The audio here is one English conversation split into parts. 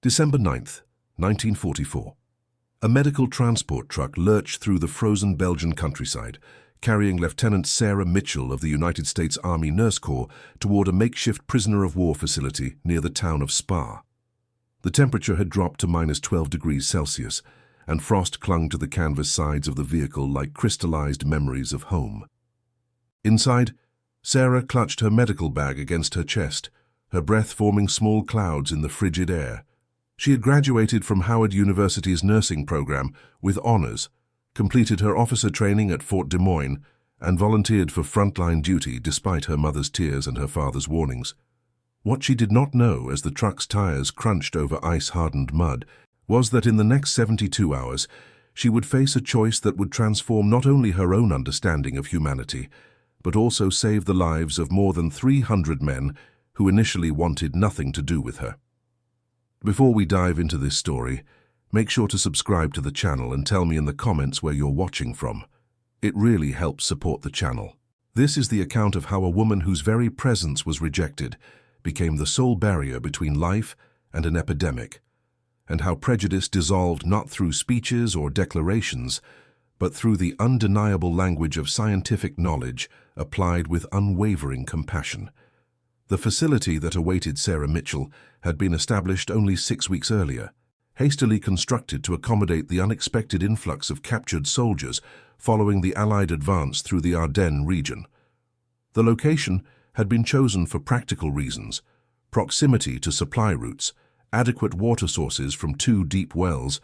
December 9th, 1944. A medical transport truck lurched through the frozen Belgian countryside, carrying Lieutenant Sarah Mitchell of the United States Army Nurse Corps toward a makeshift prisoner of war facility near the town of Spa. The temperature had dropped to -12 degrees Celsius, and frost clung to the canvas sides of the vehicle like crystallized memories of home. Inside, Sarah clutched her medical bag against her chest, her breath forming small clouds in the frigid air. She had graduated from Howard University's nursing program with honors, completed her officer training at Fort Des Moines, and volunteered for frontline duty despite her mother's tears and her father's warnings. What she did not know as the truck's tires crunched over ice-hardened mud was that in the next 72 hours she would face a choice that would transform not only her own understanding of humanity, but also save the lives of more than 300 men who initially wanted nothing to do with her. Before we dive into this story, make sure to subscribe to the channel and tell me in the comments where you're watching from. It really helps support the channel. This is the account of how a woman whose very presence was rejected became the sole barrier between life and an epidemic, and how prejudice dissolved not through speeches or declarations, but through the undeniable language of scientific knowledge applied with unwavering compassion. The facility that awaited Sarah Mitchell had been established only 6 weeks earlier, hastily constructed to accommodate the unexpected influx of captured soldiers following the Allied advance through the Ardennes region. The location had been chosen for practical reasons: proximity to supply routes, adequate water sources from 2 deep wells,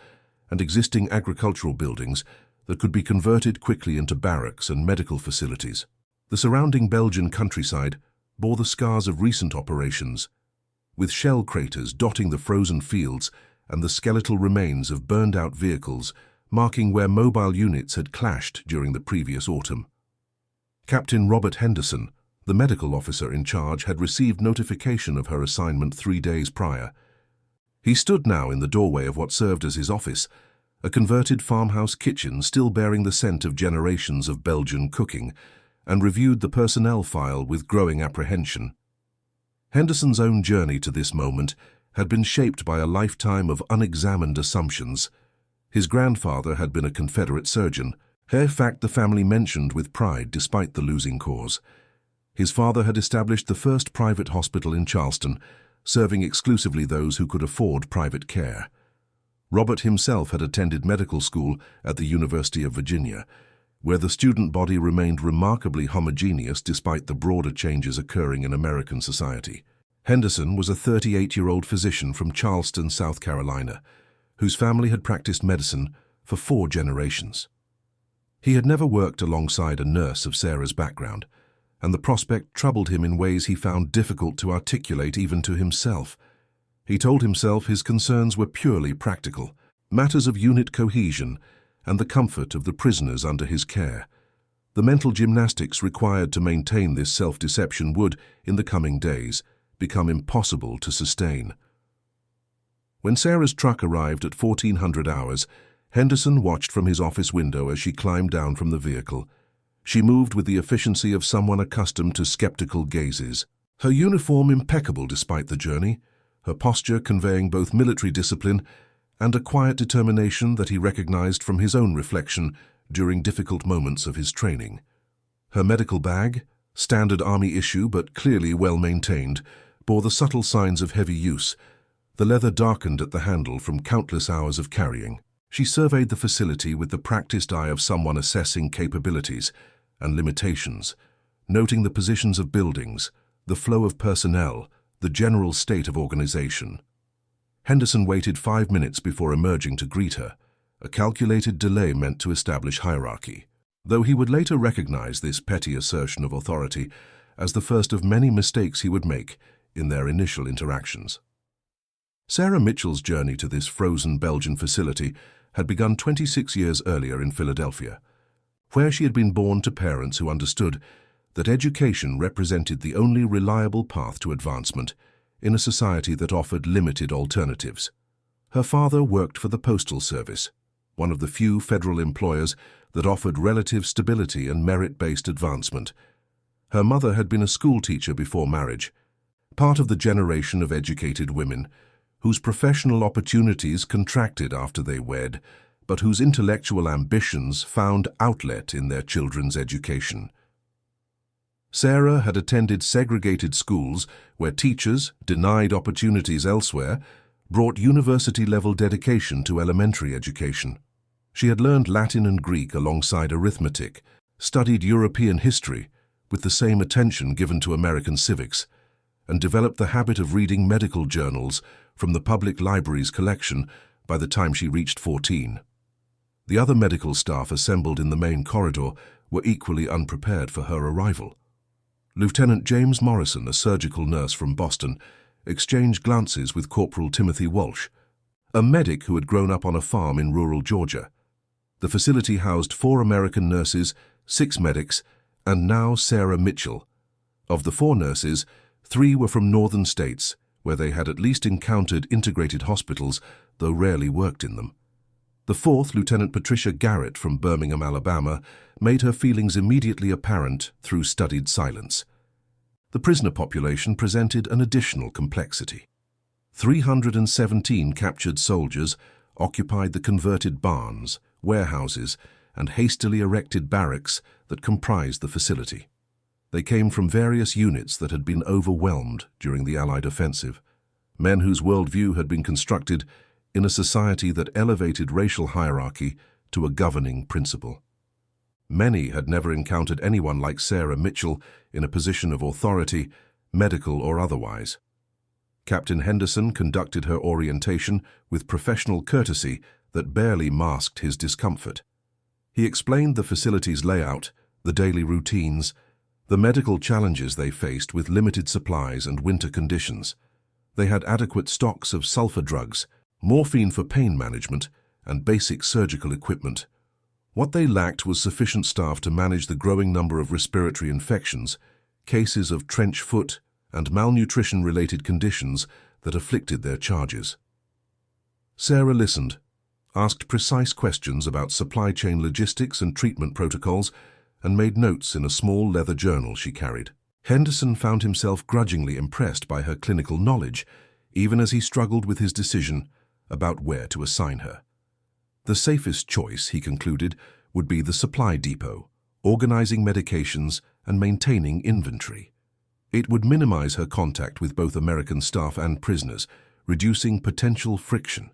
and existing agricultural buildings that could be converted quickly into barracks and medical facilities. The surrounding Belgian countryside bore the scars of recent operations, with shell craters dotting the frozen fields and the skeletal remains of burned-out vehicles marking where mobile units had clashed during the previous autumn. Captain Robert Henderson, the medical officer in charge, had received notification of her assignment 3 days prior. He stood now in the doorway of what served as his office, a converted farmhouse kitchen still bearing the scent of generations of Belgian cooking, and reviewed the personnel file with growing apprehension. Henderson's own journey to this moment had been shaped by a lifetime of unexamined assumptions. His grandfather had been a Confederate surgeon, a fact the family mentioned with pride despite the losing cause. His father had established the first private hospital in Charleston, serving exclusively those who could afford private care. Robert himself had attended medical school at the University of Virginia, where the student body remained remarkably homogeneous despite the broader changes occurring in American society. Henderson was a 38-year-old physician from Charleston, South Carolina, whose family had practiced medicine for 4 generations. He had never worked alongside a nurse of Sarah's background, and the prospect troubled him in ways he found difficult to articulate even to himself. He told himself his concerns were purely practical, matters of unit cohesion and the comfort of the prisoners under his care. The mental gymnastics required to maintain this self-deception would, in the coming days, become impossible to sustain. When Sarah's truck arrived at 1400 hours, Henderson watched from his office window as she climbed down from the vehicle. She moved with the efficiency of someone accustomed to skeptical gazes. Her uniform impeccable despite the journey, her posture conveying both military discipline and a quiet determination that he recognized from his own reflection during difficult moments of his training. Her medical bag, standard Army issue but clearly well-maintained, bore the subtle signs of heavy use, the leather darkened at the handle from countless hours of carrying. She surveyed the facility with the practiced eye of someone assessing capabilities and limitations, noting the positions of buildings, the flow of personnel, the general state of organization. Henderson waited 5 minutes before emerging to greet her, a calculated delay meant to establish hierarchy, though he would later recognize this petty assertion of authority as the first of many mistakes he would make in their initial interactions. Sarah Mitchell's journey to this frozen Belgian facility had begun 26 years earlier in Philadelphia, where she had been born to parents who understood that education represented the only reliable path to advancement in a society that offered limited alternatives. Her father worked for the Postal Service, one of the few federal employers that offered relative stability and merit-based advancement. Her mother had been a school teacher before marriage, part of the generation of educated women whose professional opportunities contracted after they wed, but whose intellectual ambitions found outlet in their children's education. Sarah had attended segregated schools where teachers, denied opportunities elsewhere, brought university-level dedication to elementary education. She had learned Latin and Greek alongside arithmetic, studied European history with the same attention given to American civics, and developed the habit of reading medical journals from the public library's collection by the time she reached 14. The other medical staff assembled in the main corridor were equally unprepared for her arrival. Lieutenant James Morrison, a surgical nurse from Boston, exchanged glances with Corporal Timothy Walsh, a medic who had grown up on a farm in rural Georgia. The facility housed 4 American nurses, 6 medics, and now Sarah Mitchell. Of the 4 nurses, 3 were from northern states, where they had at least encountered integrated hospitals, though rarely worked in them. The 4th, Lieutenant Patricia Garrett from Birmingham, Alabama, made her feelings immediately apparent through studied silence. The prisoner population presented an additional complexity. 317 captured soldiers occupied the converted barns, warehouses, and hastily erected barracks that comprised the facility. They came from various units that had been overwhelmed during the Allied offensive, men whose worldview had been constructed in a society that elevated racial hierarchy to a governing principle. Many had never encountered anyone like Sarah Mitchell in a position of authority, medical or otherwise. Captain Henderson conducted her orientation with professional courtesy that barely masked his discomfort. He explained the facility's layout, the daily routines, the medical challenges they faced with limited supplies and winter conditions. They had adequate stocks of sulfur drugs, morphine for pain management, and basic surgical equipment. What they lacked was sufficient staff to manage the growing number of respiratory infections, cases of trench foot, and malnutrition-related conditions that afflicted their charges. Sarah listened, asked precise questions about supply chain logistics and treatment protocols, and made notes in a small leather journal she carried. Henderson found himself grudgingly impressed by her clinical knowledge, even as he struggled with his decision about where to assign her. The safest choice, he concluded, would be the supply depot, organizing medications and maintaining inventory. It would minimize her contact with both American staff and prisoners, reducing potential friction.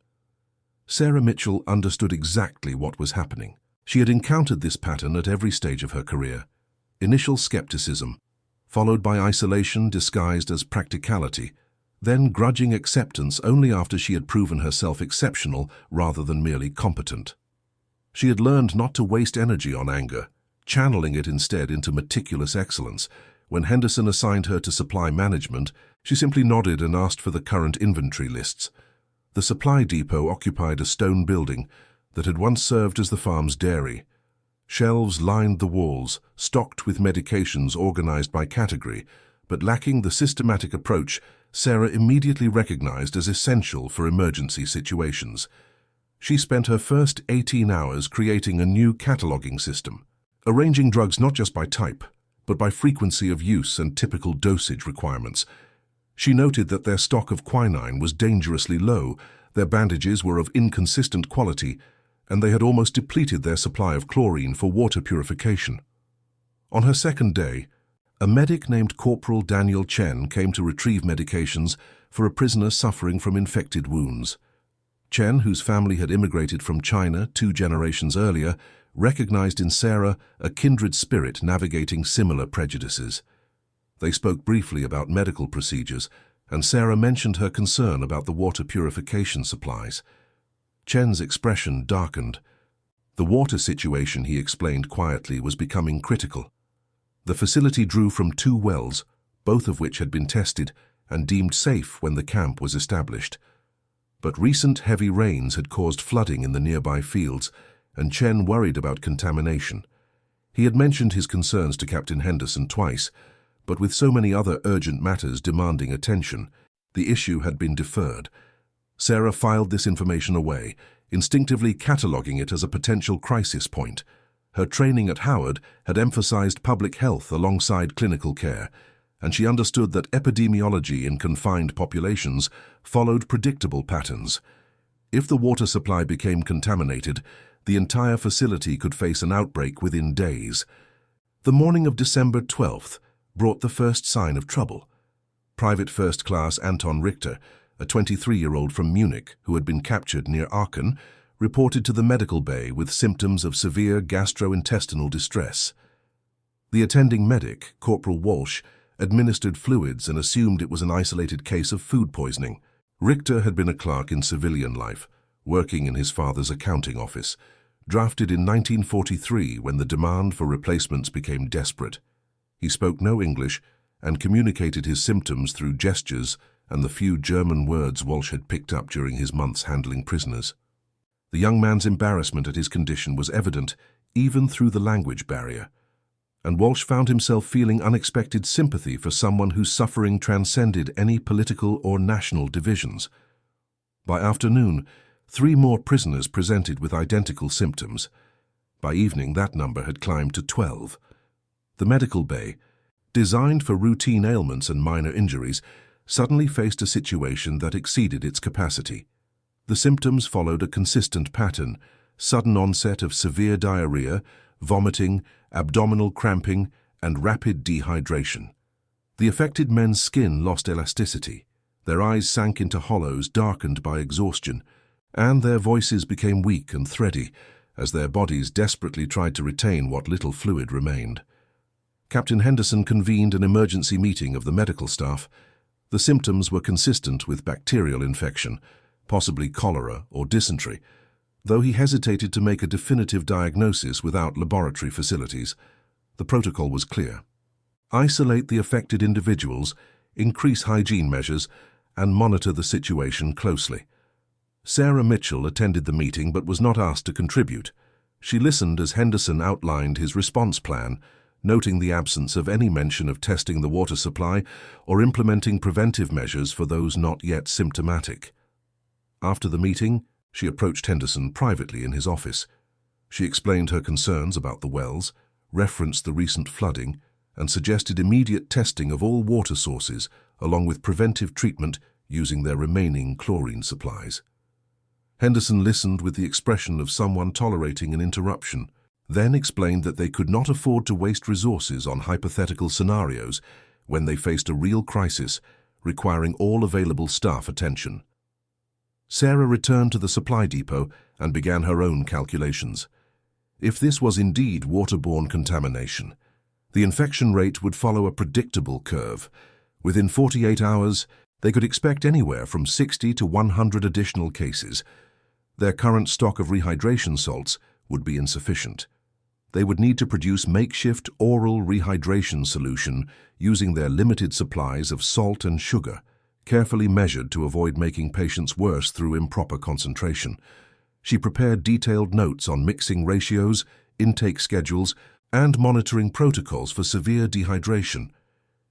Sarah Mitchell understood exactly what was happening. She had encountered this pattern at every stage of her career. Initial skepticism, followed by isolation disguised as practicality, then grudging acceptance only after she had proven herself exceptional rather than merely competent. She had learned not to waste energy on anger, channeling it instead into meticulous excellence. When Henderson assigned her to supply management, she simply nodded and asked for the current inventory lists. The supply depot occupied a stone building that had once served as the farm's dairy. Shelves lined the walls, stocked with medications organized by category, but lacking the systematic approach Sarah immediately recognized as essential for emergency situations. She spent her first 18 hours creating a new cataloging system, arranging drugs not just by type, but by frequency of use and typical dosage requirements. She noted that their stock of quinine was dangerously low, their bandages were of inconsistent quality, and they had almost depleted their supply of chlorine for water purification. On her second day, a medic named Corporal Daniel Chen came to retrieve medications for a prisoner suffering from infected wounds. Chen, whose family had immigrated from China 2 generations earlier, recognized in Sarah a kindred spirit navigating similar prejudices. They spoke briefly about medical procedures, and Sarah mentioned her concern about the water purification supplies. Chen's expression darkened. The water situation, he explained quietly, was becoming critical. The facility drew from 2 wells, both of which had been tested and deemed safe when the camp was established. But recent heavy rains had caused flooding in the nearby fields, and Chen worried about contamination. He had mentioned his concerns to Captain Henderson twice, but with so many other urgent matters demanding attention, the issue had been deferred. Sarah filed this information away, instinctively cataloging it as a potential crisis point. Her training at Howard had emphasized public health alongside clinical care, and she understood that epidemiology in confined populations followed predictable patterns. If the water supply became contaminated, the entire facility could face an outbreak within days. The morning of December 12th brought the first sign of trouble. Private First Class Anton Richter, a 23-year-old from Munich who had been captured near Aachen, reported to the medical bay with symptoms of severe gastrointestinal distress. The attending medic, Corporal Walsh, administered fluids and assumed it was an isolated case of food poisoning. Richter had been a clerk in civilian life, working in his father's accounting office, drafted in 1943 when the demand for replacements became desperate. He spoke no English and communicated his symptoms through gestures and the few German words Walsh had picked up during his months handling prisoners. The young man's embarrassment at his condition was evident even through the language barrier, and Walsh found himself feeling unexpected sympathy for someone whose suffering transcended any political or national divisions. By afternoon, 3 more prisoners presented with identical symptoms. By evening, that number had climbed to 12. The medical bay, designed for routine ailments and minor injuries, suddenly faced a situation that exceeded its capacity. The symptoms followed a consistent pattern: sudden onset of severe diarrhea, vomiting, abdominal cramping, and rapid dehydration. The affected men's skin lost elasticity, their eyes sank into hollows darkened by exhaustion, and their voices became weak and thready as their bodies desperately tried to retain what little fluid remained. Captain Henderson convened an emergency meeting of the medical staff. The symptoms were consistent with bacterial infection, possibly cholera or dysentery, though he hesitated to make a definitive diagnosis without laboratory facilities. The protocol was clear: isolate the affected individuals, increase hygiene measures, and monitor the situation closely. Sarah Mitchell attended the meeting but was not asked to contribute. She listened as Henderson outlined his response plan, noting the absence of any mention of testing the water supply or implementing preventive measures for those not yet symptomatic. After the meeting, she approached Henderson privately in his office. She explained her concerns about the wells, referenced the recent flooding, and suggested immediate testing of all water sources, along with preventive treatment using their remaining chlorine supplies. Henderson listened with the expression of someone tolerating an interruption, then explained that they could not afford to waste resources on hypothetical scenarios when they faced a real crisis requiring all available staff attention. Sarah returned to the supply depot and began her own calculations. If this was indeed waterborne contamination, the infection rate would follow a predictable curve. Within 48 hours, they could expect anywhere from 60 to 100 additional cases. Their current stock of rehydration salts would be insufficient. They would need to produce makeshift oral rehydration solution using their limited supplies of salt and sugar, carefully measured to avoid making patients worse through improper concentration. She prepared detailed notes on mixing ratios, intake schedules, and monitoring protocols for severe dehydration.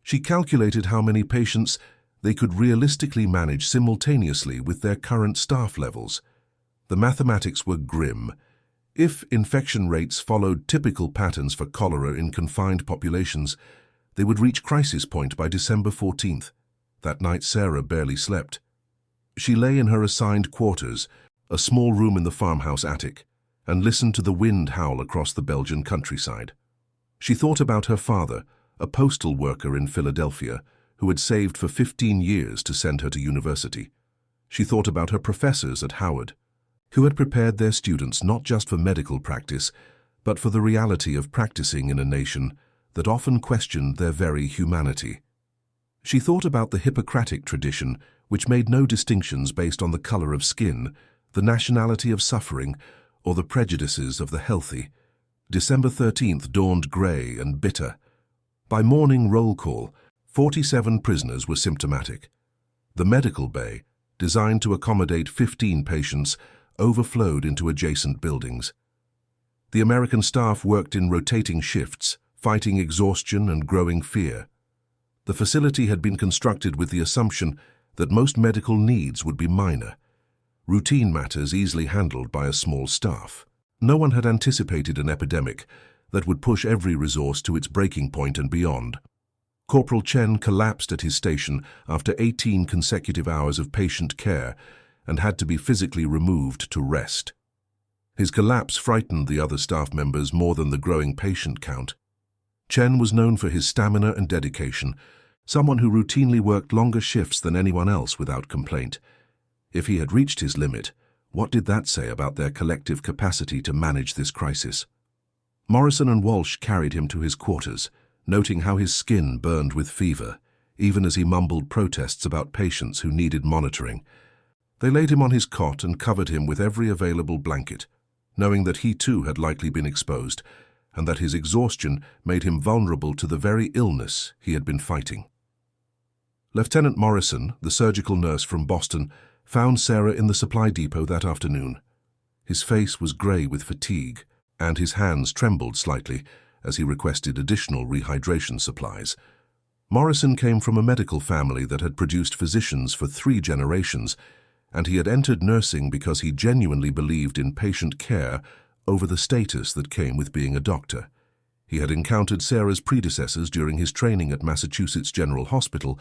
She calculated how many patients they could realistically manage simultaneously with their current staff levels. The mathematics were grim. If infection rates followed typical patterns for cholera in confined populations, they would reach crisis point by December 14th. That night, Sarah barely slept. She lay in her assigned quarters, a small room in the farmhouse attic, and listened to the wind howl across the Belgian countryside. She thought about her father, a postal worker in Philadelphia, who had saved for 15 years to send her to university. She thought about her professors at Howard, who had prepared their students not just for medical practice, but for the reality of practicing in a nation that often questioned their very humanity. She thought about the Hippocratic tradition, which made no distinctions based on the color of skin, the nationality of suffering, or the prejudices of the healthy. December 13th dawned gray and bitter. By morning roll call, 47 prisoners were symptomatic. The medical bay, designed to accommodate 15 patients, overflowed into adjacent buildings. The American staff worked in rotating shifts, fighting exhaustion and growing fear. The facility had been constructed with the assumption that most medical needs would be minor, routine matters easily handled by a small staff. No one had anticipated an epidemic that would push every resource to its breaking point and beyond. Corporal Chen collapsed at his station after 18 consecutive hours of patient care and had to be physically removed to rest. His collapse frightened the other staff members more than the growing patient count. Chen was known for his stamina and dedication, someone who routinely worked longer shifts than anyone else without complaint. If he had reached his limit, what did that say about their collective capacity to manage this crisis? Morrison and Walsh carried him to his quarters, noting how his skin burned with fever, even as he mumbled protests about patients who needed monitoring. They laid him on his cot and covered him with every available blanket, knowing that he too had likely been exposed, and that his exhaustion made him vulnerable to the very illness he had been fighting. Lieutenant Morrison, the surgical nurse from Boston, found Sarah in the supply depot that afternoon. His face was grey with fatigue, and his hands trembled slightly as he requested additional rehydration supplies. Morrison came from a medical family that had produced physicians for 3 generations, and he had entered nursing because he genuinely believed in patient care over the status that came with being a doctor. He had encountered Sarah's predecessors during his training at Massachusetts General Hospital,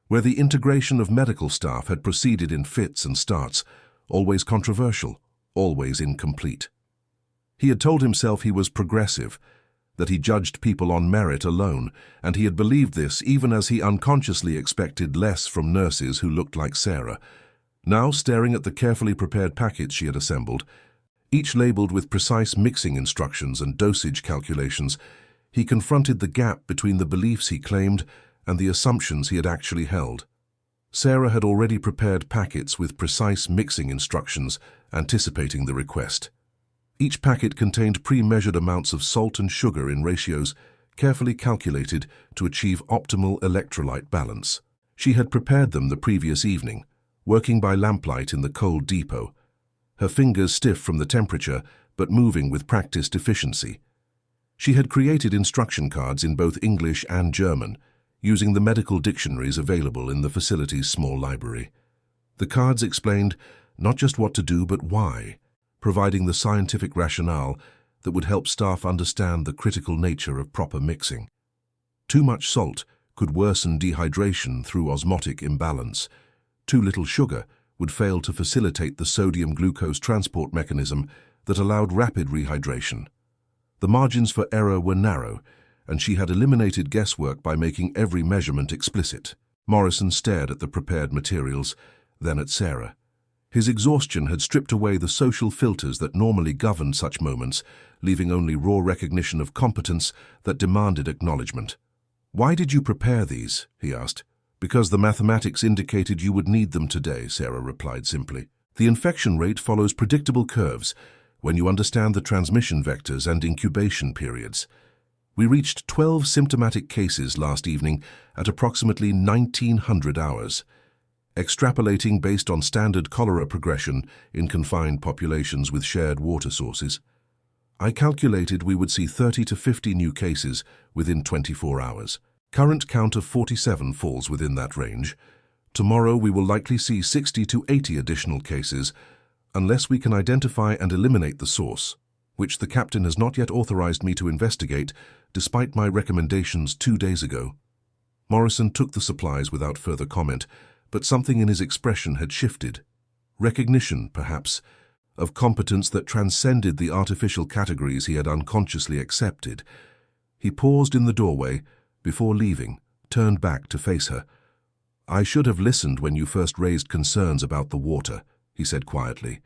where the integration of medical staff had proceeded in fits and starts, always controversial, always incomplete. He had told himself he was progressive, that he judged people on merit alone, and he had believed this even as he unconsciously expected less from nurses who looked like Sarah. Now, staring at the carefully prepared packets she had assembled, each labeled with precise mixing instructions and dosage calculations, he confronted the gap between the beliefs he claimed and the assumptions he had actually held. Sarah had already prepared packets with precise mixing instructions, anticipating the request. Each packet contained pre-measured amounts of salt and sugar in ratios carefully calculated to achieve optimal electrolyte balance. She had prepared them the previous evening, working by lamplight in the cold depot, her fingers stiff from the temperature but moving with practiced efficiency. She had created instruction cards in both English and German, using the medical dictionaries available in the facility's small library. The cards explained not just what to do but why, providing the scientific rationale that would help staff understand the critical nature of proper mixing. Too much salt could worsen dehydration through osmotic imbalance. Too little sugar would fail to facilitate the sodium-glucose transport mechanism that allowed rapid rehydration. The margins for error were narrow, and she had eliminated guesswork by making every measurement explicit. Morrison stared at the prepared materials, then at Sarah. His exhaustion had stripped away the social filters that normally governed such moments, leaving only raw recognition of competence that demanded acknowledgement. "Why did you prepare these?" he asked. "Because the mathematics indicated you would need them today," Sarah replied simply. "The infection rate follows predictable curves when you understand the transmission vectors and incubation periods. We reached 12 symptomatic cases last evening at approximately 1900 hours. Extrapolating based on standard cholera progression in confined populations with shared water sources, I calculated we would see 30 to 50 new cases within 24 hours. Current count of 47 falls within that range. Tomorrow we will likely see 60 to 80 additional cases, unless we can identify and eliminate the source, which the captain has not yet authorized me to investigate, despite my recommendations 2 days ago." Morrison took the supplies without further comment, but something in his expression had shifted. Recognition, perhaps, of competence that transcended the artificial categories he had unconsciously accepted. He paused in the doorway, before leaving, turned back to face her. "I should have listened when you first raised concerns about the water," he said quietly.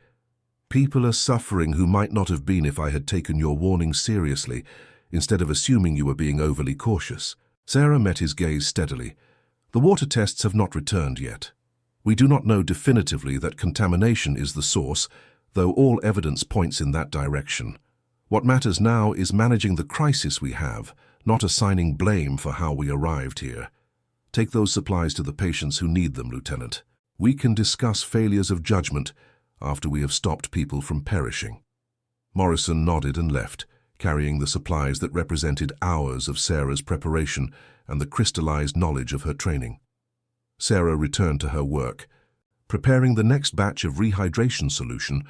"People are suffering who might not have been if I had taken your warning seriously, instead of assuming you were being overly cautious." Sarah met his gaze steadily. "The water tests have not returned yet. We do not know definitively that contamination is the source, though all evidence points in that direction. What matters now is managing the crisis we have, not assigning blame for how we arrived here. Take those supplies to the patients who need them, Lieutenant. We can discuss failures of judgment after we have stopped people from perishing." Morrison nodded and left, carrying the supplies that represented hours of Sarah's preparation and the crystallized knowledge of her training. Sarah returned to her work, preparing the next batch of rehydration solution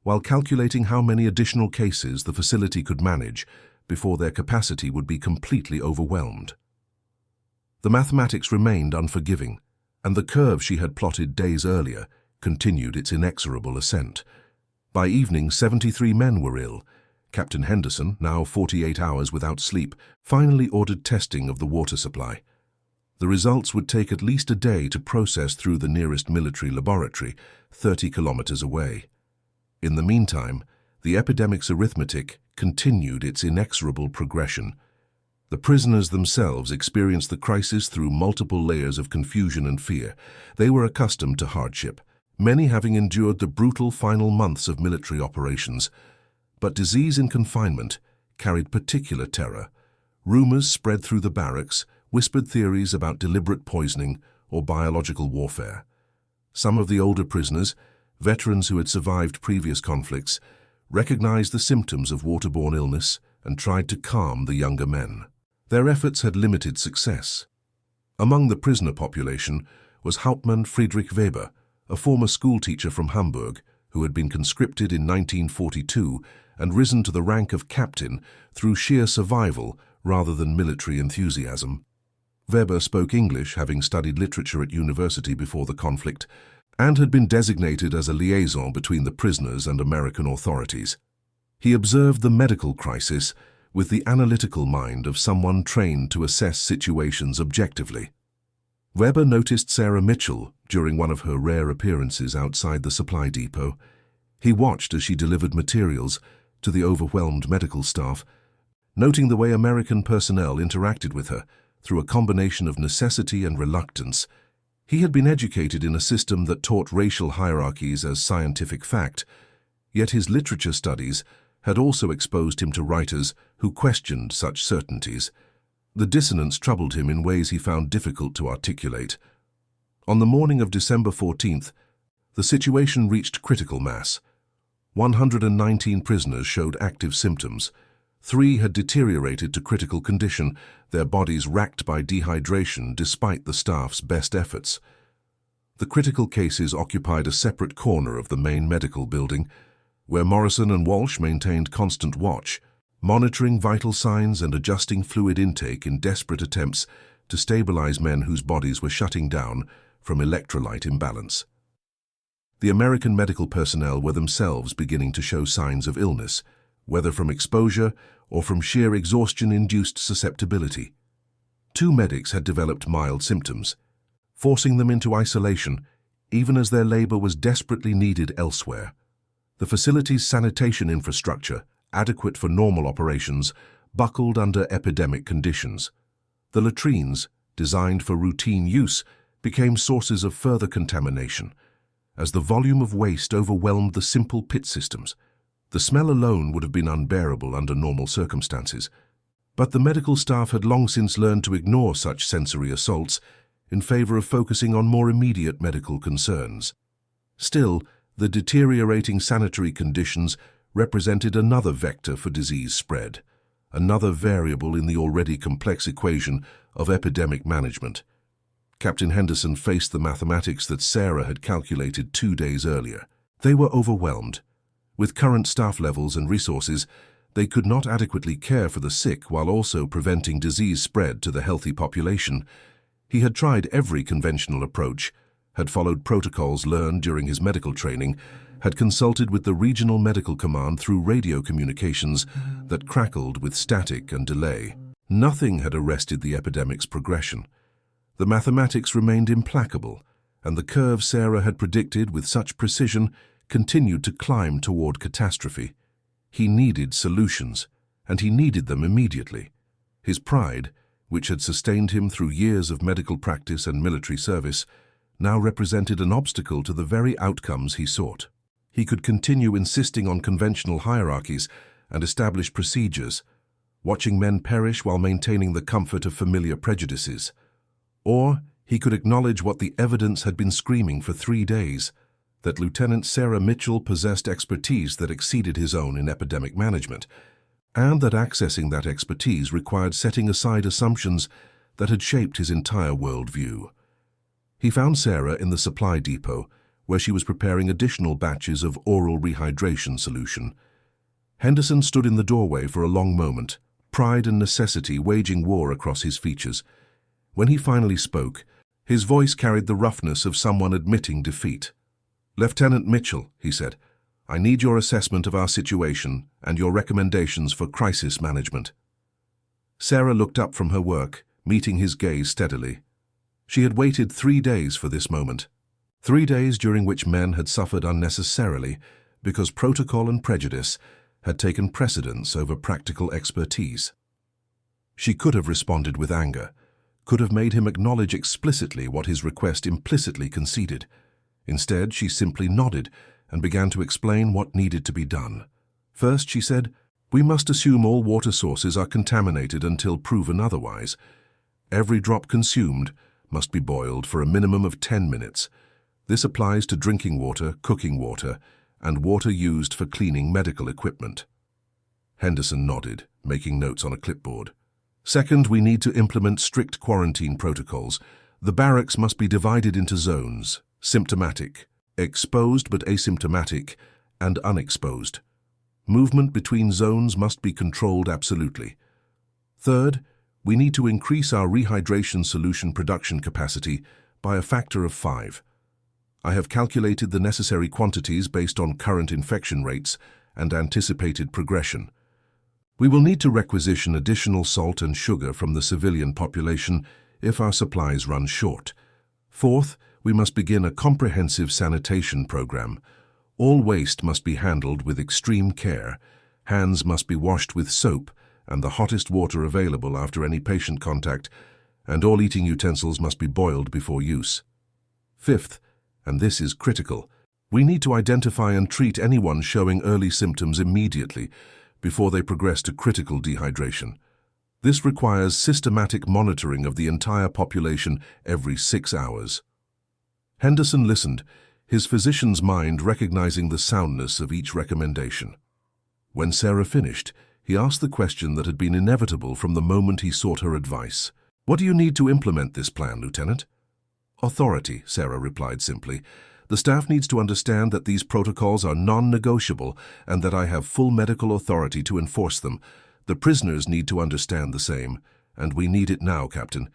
while calculating how many additional cases the facility could manage before their capacity would be completely overwhelmed. The mathematics remained unforgiving, and the curve she had plotted days earlier continued its inexorable ascent. By evening, 73 men were ill. Captain Henderson, now 48 hours without sleep, finally ordered testing of the water supply. The results would take at least a day to process through the nearest military laboratory, 30 kilometers away. In the meantime, the epidemic's arithmetic continued its inexorable progression. The prisoners themselves experienced the crisis through multiple layers of confusion and fear. They were accustomed to hardship, many having endured the brutal final months of military operations. But disease in confinement carried particular terror. Rumors spread through the barracks, whispered theories about deliberate poisoning or biological warfare. Some of the older prisoners, veterans who had survived previous conflicts, recognized the symptoms of waterborne illness and tried to calm the younger men. Their efforts had limited success. Among the prisoner population was Hauptmann Friedrich Weber, a former schoolteacher from Hamburg who had been conscripted in 1942 and risen to the rank of captain through sheer survival rather than military enthusiasm. Weber spoke English, having studied literature at university before the conflict, and had been designated as a liaison between the prisoners and American authorities. He observed the medical crisis with the analytical mind of someone trained to assess situations objectively. Weber noticed Sarah Mitchell during one of her rare appearances outside the supply depot. He watched as she delivered materials to the overwhelmed medical staff, noting the way American personnel interacted with her through a combination of necessity and reluctance. He had been educated in a system that taught racial hierarchies as scientific fact, yet his literature studies had also exposed him to writers who questioned such certainties. The dissonance troubled him in ways he found difficult to articulate. On the morning of December 14th, the situation reached critical mass. 119 prisoners showed active symptoms. 3 had deteriorated to critical condition, their bodies racked by dehydration despite the staff's best efforts. The critical cases occupied a separate corner of the main medical building, where Morrison and Walsh maintained constant watch, monitoring vital signs and adjusting fluid intake in desperate attempts to stabilize men whose bodies were shutting down from electrolyte imbalance. The American medical personnel were themselves beginning to show signs of illness, whether from exposure or from sheer exhaustion-induced susceptibility. 2 medics had developed mild symptoms, forcing them into isolation, even as their labor was desperately needed elsewhere. The facility's sanitation infrastructure, adequate for normal operations, buckled under epidemic conditions. The latrines, designed for routine use, became sources of further contamination, as the volume of waste overwhelmed the simple pit systems. The smell alone would have been unbearable under normal circumstances, but the medical staff had long since learned to ignore such sensory assaults in favor of focusing on more immediate medical concerns. Still, the deteriorating sanitary conditions represented another vector for disease spread, another variable in the already complex equation of epidemic management. Captain Henderson faced the mathematics that Sarah had calculated 2 days earlier. They were overwhelmed. With current staff levels and resources, they could not adequately care for the sick while also preventing disease spread to the healthy population. He had tried every conventional approach, had followed protocols learned during his medical training, had consulted with the regional medical command through radio communications that crackled with static and delay. Nothing had arrested the epidemic's progression. The mathematics remained implacable, and the curve Sarah had predicted with such precision continued to climb toward catastrophe. He needed solutions, and he needed them immediately. His pride, which had sustained him through years of medical practice and military service, now represented an obstacle to the very outcomes he sought. He could continue insisting on conventional hierarchies and established procedures, watching men perish while maintaining the comfort of familiar prejudices. Or he could acknowledge what the evidence had been screaming for 3 days, that Lieutenant Sarah Mitchell possessed expertise that exceeded his own in epidemic management, and that accessing that expertise required setting aside assumptions that had shaped his entire worldview. He found Sarah in the supply depot, where she was preparing additional batches of oral rehydration solution. Henderson stood in the doorway for a long moment, pride and necessity waging war across his features. When he finally spoke, his voice carried the roughness of someone admitting defeat. "Lieutenant Mitchell," he said, "I need your assessment of our situation and your recommendations for crisis management." Sarah looked up from her work, meeting his gaze steadily. She had waited 3 days for this moment. 3 days during which men had suffered unnecessarily because protocol and prejudice had taken precedence over practical expertise. She could have responded with anger, could have made him acknowledge explicitly what his request implicitly conceded. Instead, she simply nodded and began to explain what needed to be done. First, she said, "We must assume all water sources are contaminated until proven otherwise. Every drop consumed must be boiled for a minimum of 10 minutes. This applies to drinking water, cooking water, and water used for cleaning medical equipment." Henderson nodded, making notes on a clipboard. "Second, we need to implement strict quarantine protocols. The barracks must be divided into zones: symptomatic, exposed but asymptomatic, and unexposed. Movement between zones must be controlled absolutely. Third, we need to increase our rehydration solution production capacity by a factor of 5. I have calculated the necessary quantities based on current infection rates and anticipated progression. We will need to requisition additional salt and sugar from the civilian population if our supplies run short. Fourth, we must begin a comprehensive sanitation program. All waste must be handled with extreme care. Hands must be washed with soap and the hottest water available after any patient contact, and all eating utensils must be boiled before use. Fifth, and this is critical, we need to identify and treat anyone showing early symptoms immediately before they progress to critical dehydration. This requires systematic monitoring of the entire population every 6 hours. Henderson listened, his physician's mind recognizing the soundness of each recommendation. When Sarah finished, he asked the question that had been inevitable from the moment he sought her advice. "What do you need to implement this plan, Lieutenant?" "Authority," Sarah replied simply. "The staff needs to understand that these protocols are non-negotiable and that I have full medical authority to enforce them. The prisoners need to understand the same, and we need it now, Captain.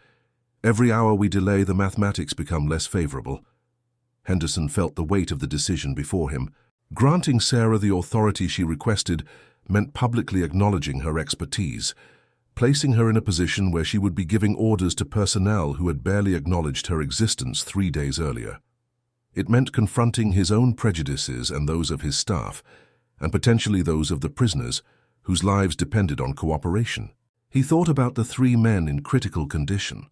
Every hour we delay, the mathematics become less favorable." Henderson felt the weight of the decision before him. Granting Sarah the authority she requested meant publicly acknowledging her expertise, placing her in a position where she would be giving orders to personnel who had barely acknowledged her existence 3 days earlier. It meant confronting his own prejudices and those of his staff, and potentially those of the prisoners, whose lives depended on cooperation. He thought about the 3 men in critical condition,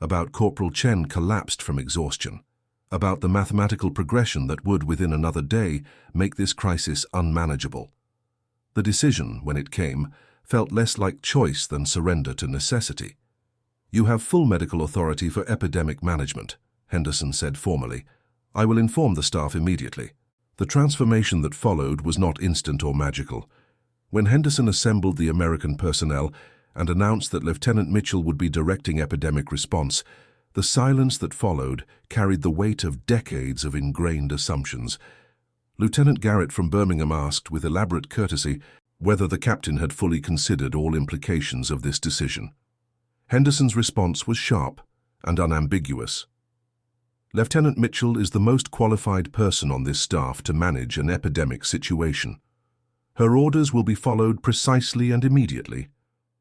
about Corporal Chen collapsed from exhaustion, about the mathematical progression that would, within another day, make this crisis unmanageable. The decision, when it came, felt less like choice than surrender to necessity. "You have full medical authority for epidemic management," Henderson said formally. "I will inform the staff immediately." The transformation that followed was not instant or magical. When Henderson assembled the American personnel and announced that Lieutenant Mitchell would be directing epidemic response, the silence that followed carried the weight of decades of ingrained assumptions. Lieutenant Garrett from Birmingham asked, with elaborate courtesy, whether the captain had fully considered all implications of this decision. Henderson's response was sharp and unambiguous. "Lieutenant Mitchell is the most qualified person on this staff to manage an epidemic situation. Her orders will be followed precisely and immediately."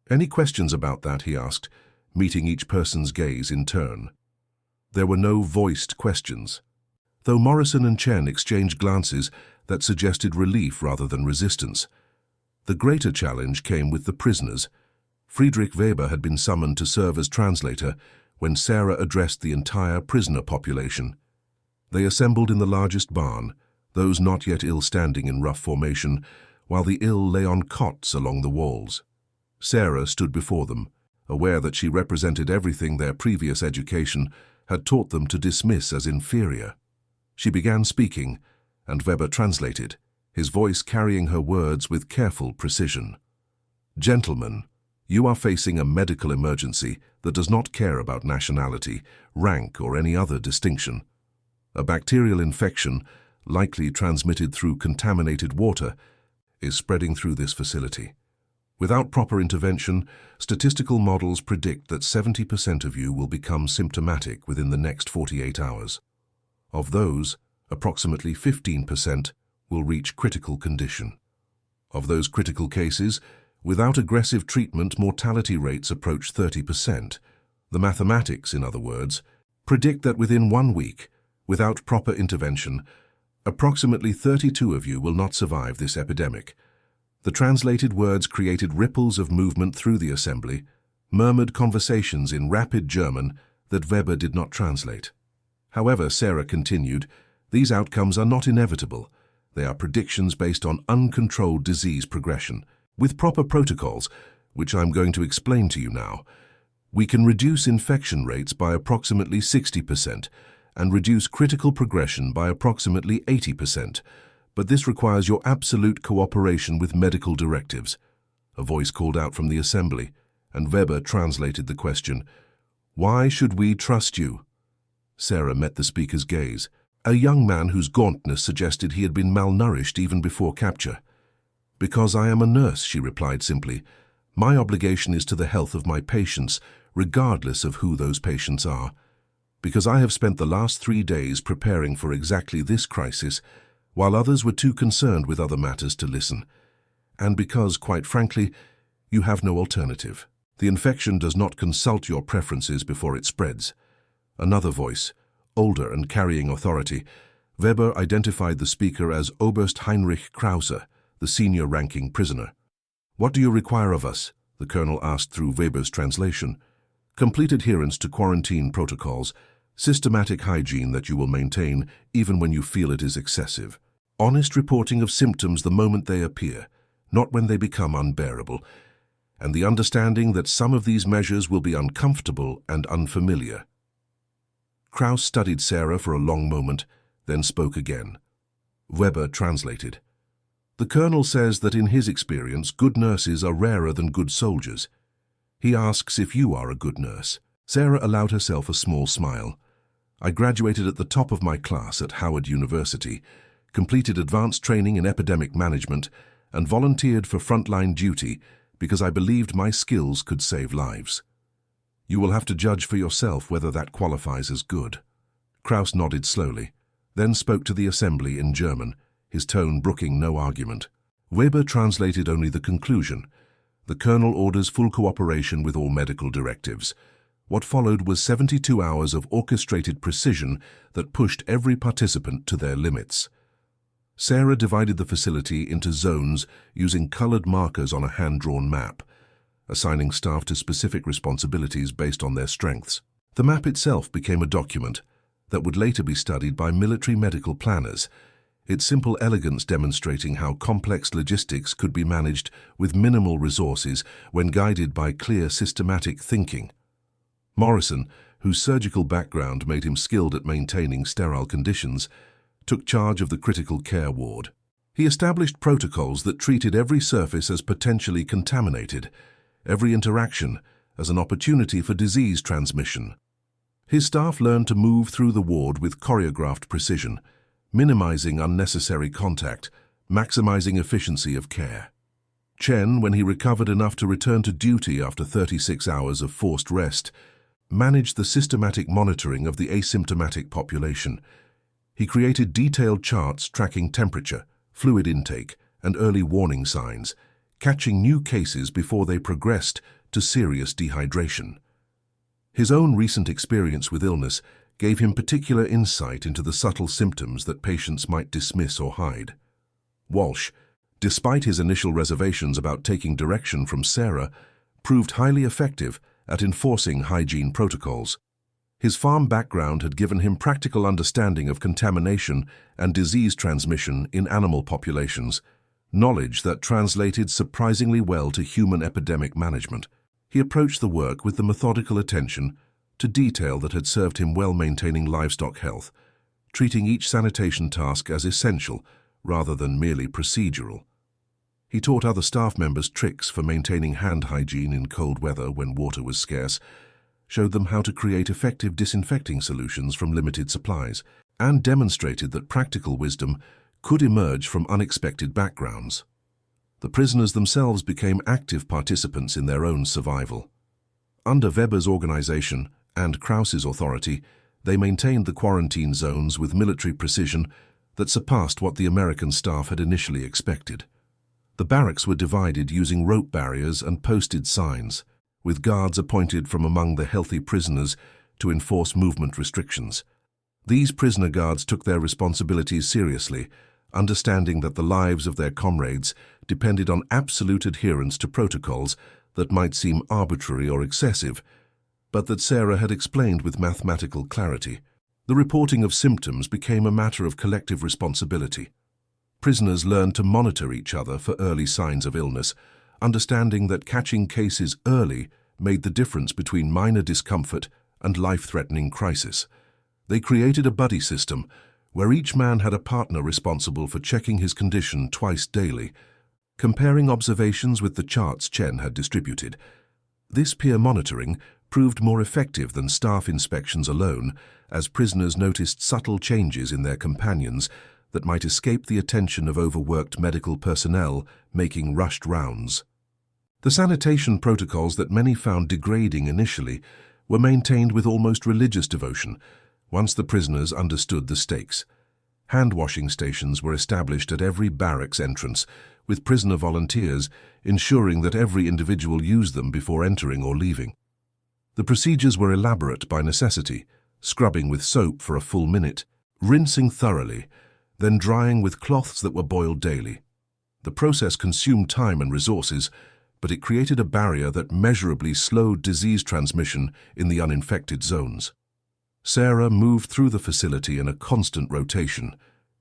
"Any questions about that?" he asked, meeting each person's gaze in turn. There were no voiced questions, though Morrison and Chen exchanged glances that suggested relief rather than resistance. The greater challenge came with the prisoners. Friedrich Weber had been summoned to serve as translator when Sarah addressed the entire prisoner population. They assembled in the largest barn, those not yet ill standing in rough formation, while the ill lay on cots along the walls. Sarah stood before them, aware that she represented everything their previous education had taught them to dismiss as inferior. She began speaking, and Weber translated, his voice carrying her words with careful precision. "Gentlemen, you are facing a medical emergency that does not care about nationality, rank, or any other distinction. A bacterial infection, likely transmitted through contaminated water, is spreading through this facility. Without proper intervention, statistical models predict that 70% of you will become symptomatic within the next 48 hours. Of those, approximately 15% will reach critical condition. Of those critical cases, without aggressive treatment, mortality rates approach 30%. The mathematics, in other words, predict that within 1 week, without proper intervention, approximately 32 of you will not survive this epidemic. The translated words created ripples of movement through the assembly, murmured conversations in rapid German that Weber did not translate. However, Sarah continued, these outcomes are not inevitable. They are predictions based on uncontrolled disease progression. With proper protocols, which I'm going to explain to you now, we can reduce infection rates by approximately 60% and reduce critical progression by approximately 80%. But this requires your absolute cooperation with medical directives. A voice called out from the assembly, and Weber translated the question, "Why should we trust you?" Sarah met the speaker's gaze. A young man whose gauntness suggested he had been malnourished even before capture. "Because I am a nurse," she replied simply. "My obligation is to the health of my patients, regardless of who those patients are. Because I have spent the last 3 days preparing for exactly this crisis, while others were too concerned with other matters to listen. And because, quite frankly, you have no alternative. The infection does not consult your preferences before it spreads." Another voice, older and carrying authority. Weber identified the speaker as Oberst Heinrich Krause, the senior-ranking prisoner. "What do you require of us?" the colonel asked through Weber's translation. "Complete adherence to quarantine protocols, systematic hygiene that you will maintain even when you feel it is excessive. Honest reporting of symptoms the moment they appear, not when they become unbearable, and the understanding that some of these measures will be uncomfortable and unfamiliar." Krause studied Sarah for a long moment, then spoke again. Weber translated. "The colonel says that in his experience, good nurses are rarer than good soldiers. He asks if you are a good nurse." Sarah allowed herself a small smile. "I graduated at the top of my class at Howard University, completed advanced training in epidemic management, and volunteered for frontline duty because I believed my skills could save lives. You will have to judge for yourself whether that qualifies as good." Krause nodded slowly, then spoke to the assembly in German, his tone brooking no argument. Weber translated only the conclusion. The colonel orders full cooperation with all medical directives. What followed was 72 hours of orchestrated precision that pushed every participant to their limits. Sarah divided the facility into zones using colored markers on a hand-drawn map, assigning staff to specific responsibilities based on their strengths. The map itself became a document that would later be studied by military medical planners, its simple elegance demonstrating how complex logistics could be managed with minimal resources when guided by clear, systematic thinking. Morrison, whose surgical background made him skilled at maintaining sterile conditions, took charge of the critical care ward. He established protocols that treated every surface as potentially contaminated, every interaction as an opportunity for disease transmission. His staff learned to move through the ward with choreographed precision, minimizing unnecessary contact, maximizing efficiency of care. Chen, when he recovered enough to return to duty after 36 hours of forced rest, managed the systematic monitoring of the asymptomatic population. He created detailed charts tracking temperature, fluid intake, and early warning signs, catching new cases before they progressed to serious dehydration. His own recent experience with illness gave him particular insight into the subtle symptoms that patients might dismiss or hide. Walsh, despite his initial reservations about taking direction from Sarah, proved highly effective at enforcing hygiene protocols. His farm background had given him practical understanding of contamination and disease transmission in animal populations, knowledge that translated surprisingly well to human epidemic management. He approached the work with the methodical attention to detail that had served him well maintaining livestock health, treating each sanitation task as essential rather than merely procedural. He taught other staff members tricks for maintaining hand hygiene in cold weather when water was scarce, showed them how to create effective disinfecting solutions from limited supplies, and demonstrated that practical wisdom could emerge from unexpected backgrounds. The prisoners themselves became active participants in their own survival. Under Weber's organization and Krauss's authority, they maintained the quarantine zones with military precision that surpassed what the American staff had initially expected. The barracks were divided using rope barriers and posted signs, with guards appointed from among the healthy prisoners to enforce movement restrictions. These prisoner guards took their responsibilities seriously, understanding that the lives of their comrades depended on absolute adherence to protocols that might seem arbitrary or excessive, but that Sarah had explained with mathematical clarity. The reporting of symptoms became a matter of collective responsibility. Prisoners learned to monitor each other for early signs of illness, understanding that catching cases early made the difference between minor discomfort and life-threatening crisis. They created a buddy system where each man had a partner responsible for checking his condition twice daily, comparing observations with the charts Chen had distributed. This peer monitoring proved more effective than staff inspections alone, as prisoners noticed subtle changes in their companions that might escape the attention of overworked medical personnel making rushed rounds. The sanitation protocols that many found degrading initially were maintained with almost religious devotion once the prisoners understood the stakes. Hand-washing stations were established at every barracks entrance, with prisoner volunteers ensuring that every individual used them before entering or leaving. The procedures were elaborate by necessity, scrubbing with soap for a full minute, rinsing thoroughly, then drying with cloths that were boiled daily. The process consumed time and resources, but it created a barrier that measurably slowed disease transmission in the uninfected zones. Sarah moved through the facility in a constant rotation,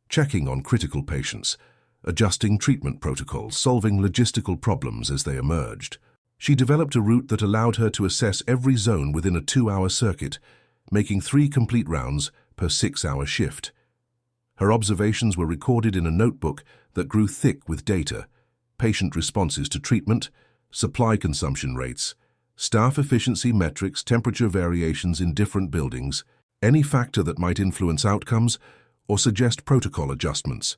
checking on critical patients, adjusting treatment protocols, solving logistical problems as they emerged. She developed a route that allowed her to assess every zone within a 2-hour circuit, making 3 complete rounds per 6-hour shift. Her observations were recorded in a notebook that grew thick with data: patient responses to treatment, supply consumption rates, staff efficiency metrics, temperature variations in different buildings, any factor that might influence outcomes or suggest protocol adjustments.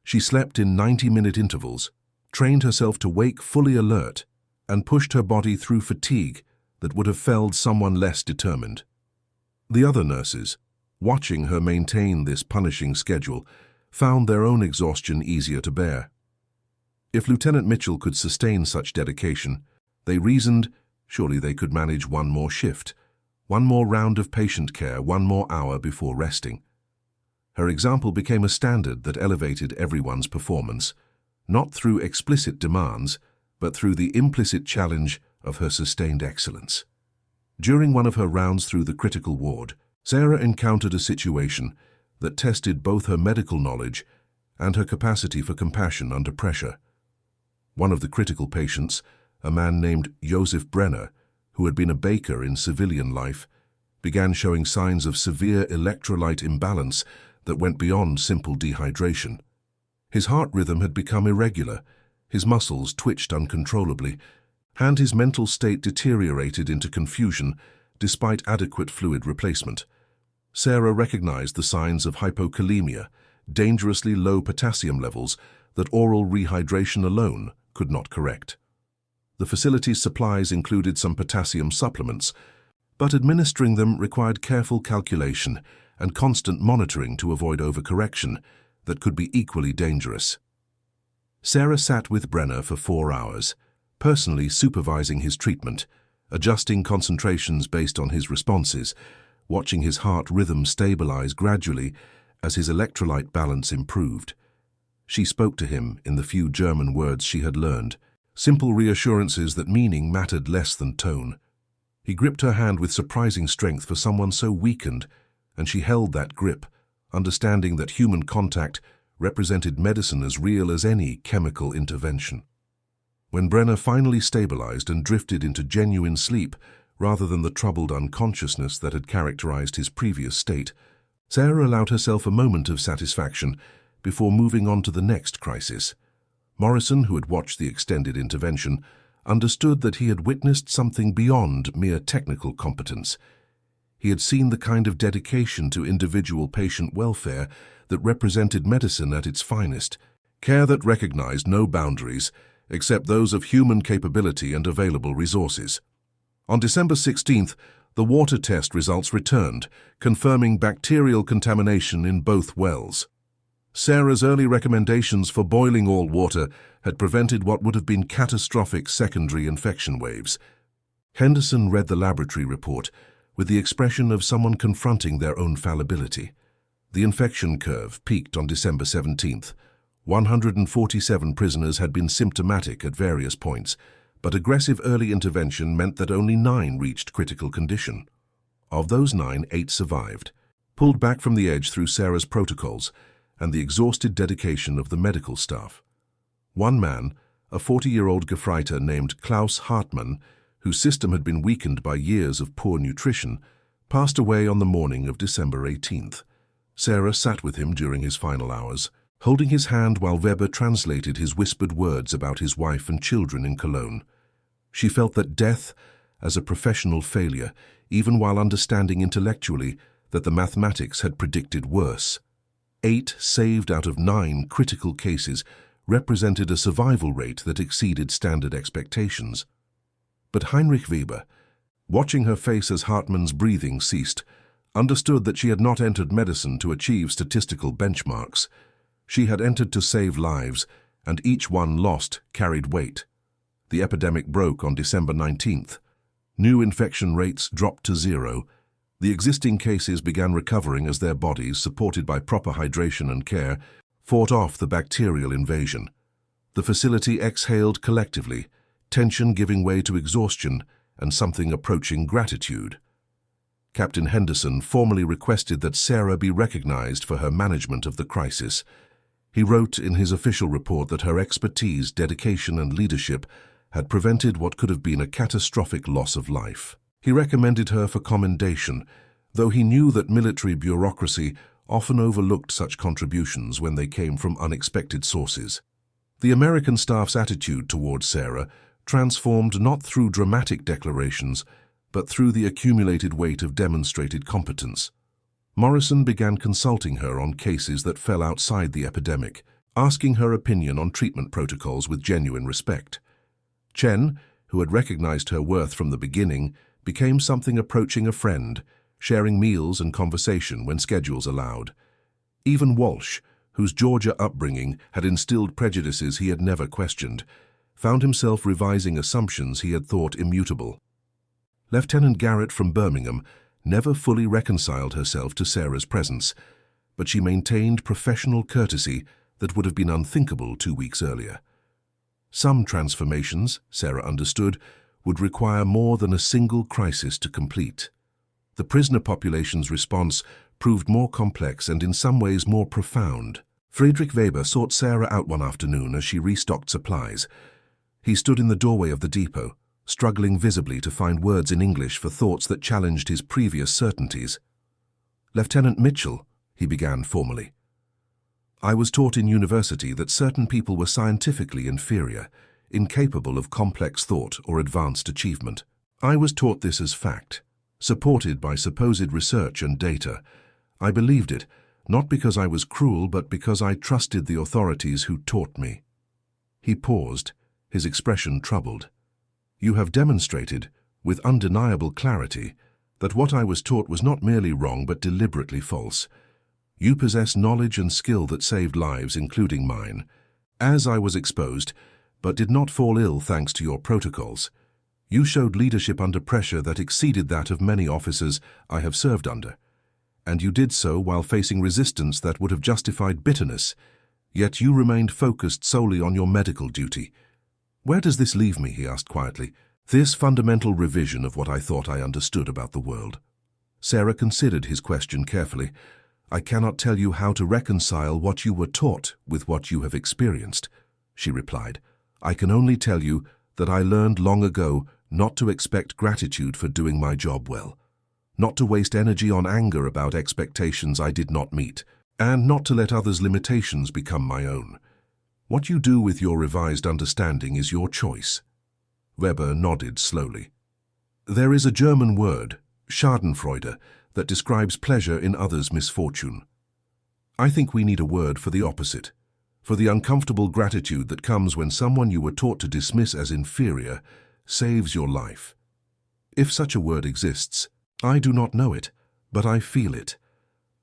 She slept in 90-minute intervals, trained herself to wake fully alert, and pushed her body through fatigue that would have felled someone less determined. The other nurses, watching her maintain this punishing schedule, found their own exhaustion easier to bear. If Lieutenant Mitchell could sustain such dedication, they reasoned, surely they could manage one more shift, one more round of patient care, one more hour before resting. Her example became a standard that elevated everyone's performance, not through explicit demands, but through the implicit challenge of her sustained excellence. During one of her rounds through the critical ward, Sarah encountered a situation that tested both her medical knowledge and her capacity for compassion under pressure. One of the critical patients, a man named Josef Brenner, who had been a baker in civilian life, began showing signs of severe electrolyte imbalance that went beyond simple dehydration. His heart rhythm had become irregular, his muscles twitched uncontrollably, and his mental state deteriorated into confusion despite adequate fluid replacement. Sarah recognized the signs of hypokalemia, dangerously low potassium levels that oral rehydration alone could not correct. The facility's supplies included some potassium supplements, but administering them required careful calculation and constant monitoring to avoid overcorrection that could be equally dangerous. Sarah sat with Brenner for 4 hours, personally supervising his treatment, adjusting concentrations based on his responses, watching his heart rhythm stabilize gradually as his electrolyte balance improved. She spoke to him in the few German words she had learned, simple reassurances that meaning mattered less than tone. He gripped her hand with surprising strength for someone so weakened, and she held that grip, understanding that human contact represented medicine as real as any chemical intervention. When Brenner finally stabilized and drifted into genuine sleep rather than the troubled unconsciousness that had characterized his previous state, Sarah allowed herself a moment of satisfaction before moving on to the next crisis. Morrison, who had watched the extended intervention, understood that he had witnessed something beyond mere technical competence. He had seen the kind of dedication to individual patient welfare that represented medicine at its finest, care that recognized no boundaries, except those of human capability and available resources. On December 16th, the water test results returned, confirming bacterial contamination in both wells. Sarah's early recommendations for boiling all water had prevented what would have been catastrophic secondary infection waves. Henderson read the laboratory report with the expression of someone confronting their own fallibility. The infection curve peaked on December 17th. 147 prisoners had been symptomatic at various points, but aggressive early intervention meant that only 9 reached critical condition. Of those 9, 8 survived, pulled back from the edge through Sarah's protocols and the exhausted dedication of the medical staff. One man, a 40-year-old Gefreiter named Klaus Hartmann, whose system had been weakened by years of poor nutrition, passed away on the morning of December 18th. Sarah sat with him during his final hours, holding his hand while Weber translated his whispered words about his wife and children in Cologne. She felt that death, as a professional failure, even while understanding intellectually that the mathematics had predicted worse. 8 saved out of 9 critical cases represented a survival rate that exceeded standard expectations. But Heinrich Weber, watching her face as Hartmann's breathing ceased, understood that she had not entered medicine to achieve statistical benchmarks. She had entered to save lives, and each one lost carried weight. The epidemic broke on December 19th. New infection rates dropped to 0. The existing cases began recovering as their bodies, supported by proper hydration and care, fought off the bacterial invasion. The facility exhaled collectively, tension giving way to exhaustion and something approaching gratitude. Captain Henderson formally requested that Sarah be recognized for her management of the crisis. He wrote in his official report that her expertise, dedication, and leadership had prevented what could have been a catastrophic loss of life. He recommended her for commendation, though he knew that military bureaucracy often overlooked such contributions when they came from unexpected sources. The American staff's attitude towards Sarah transformed not through dramatic declarations, but through the accumulated weight of demonstrated competence. Morrison began consulting her on cases that fell outside the epidemic, asking her opinion on treatment protocols with genuine respect. Chen, who had recognized her worth from the beginning, became something approaching a friend, sharing meals and conversation when schedules allowed. Even Walsh, whose Georgia upbringing had instilled prejudices he had never questioned, found himself revising assumptions he had thought immutable. Lieutenant Garrett from Birmingham never fully reconciled herself to Sarah's presence, but she maintained professional courtesy that would have been unthinkable 2 weeks earlier. Some transformations, Sarah understood, would require more than a single crisis to complete. The prisoner population's response proved more complex and in some ways more profound. Friedrich Weber sought Sarah out one afternoon as she restocked supplies. He stood in the doorway of the depot, struggling visibly to find words in English for thoughts that challenged his previous certainties. "Lieutenant Mitchell," he began formally. "I was taught in university that certain people were scientifically inferior, incapable of complex thought or advanced achievement. I was taught this as fact, supported by supposed research and data. I believed it, not because I was cruel, but because I trusted the authorities who taught me." He paused, his expression troubled. "You have demonstrated, with undeniable clarity, that what I was taught was not merely wrong but deliberately false. You possess knowledge and skill that saved lives, including mine. As I was exposed, but did not fall ill thanks to your protocols. You showed leadership under pressure that exceeded that of many officers I have served under. And you did so while facing resistance that would have justified bitterness, yet you remained focused solely on your medical duty. Where does this leave me?" he asked quietly. "This fundamental revision of what I thought I understood about the world." Sarah considered his question carefully. "I cannot tell you how to reconcile what you were taught with what you have experienced," she replied. "I can only tell you that I learned long ago not to expect gratitude for doing my job well, not to waste energy on anger about expectations I did not meet, and not to let others' limitations become my own. What you do with your revised understanding is your choice." Weber nodded slowly. "There is a German word, Schadenfreude, that describes pleasure in others' misfortune. I think we need a word for the opposite, for the uncomfortable gratitude that comes when someone you were taught to dismiss as inferior saves your life. If such a word exists, I do not know it, but I feel it.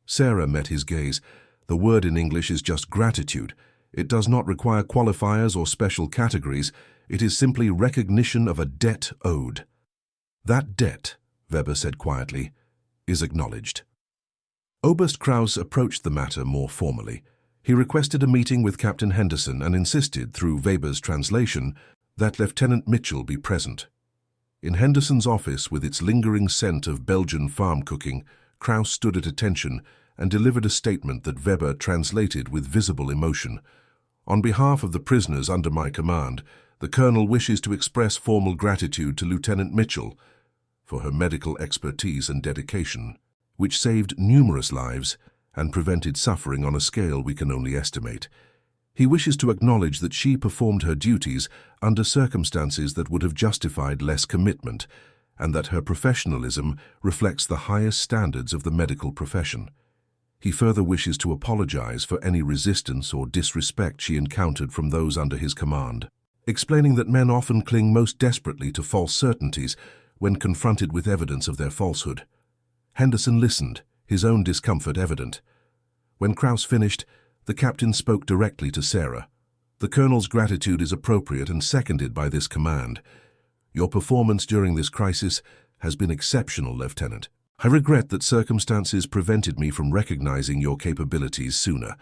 Sarah met his gaze. The word in English is just gratitude. It does not require qualifiers or special categories. It is simply recognition of a debt owed. That debt, Weber said quietly, is acknowledged. Oberst Kraus approached the matter more formally. He requested a meeting with Captain Henderson and insisted, through Weber's translation, that Lieutenant Mitchell be present. In Henderson's office, with its lingering scent of Belgian farm cooking, Kraus stood at attention and delivered a statement that Weber translated with visible emotion. On behalf of the prisoners under my command, the Colonel wishes to express formal gratitude to Lieutenant Mitchell for her medical expertise and dedication, which saved numerous lives and prevented suffering on a scale we can only estimate. He wishes to acknowledge that she performed her duties under circumstances that would have justified less commitment, and that her professionalism reflects the highest standards of the medical profession. He further wishes to apologize for any resistance or disrespect she encountered from those under his command, explaining that men often cling most desperately to false certainties when confronted with evidence of their falsehood. Henderson listened, his own discomfort evident. When Kraus finished, the captain spoke directly to Sarah. The Colonel's gratitude is appropriate and seconded by this command. Your performance during this crisis has been exceptional, Lieutenant. I regret that circumstances prevented me from recognizing your capabilities sooner.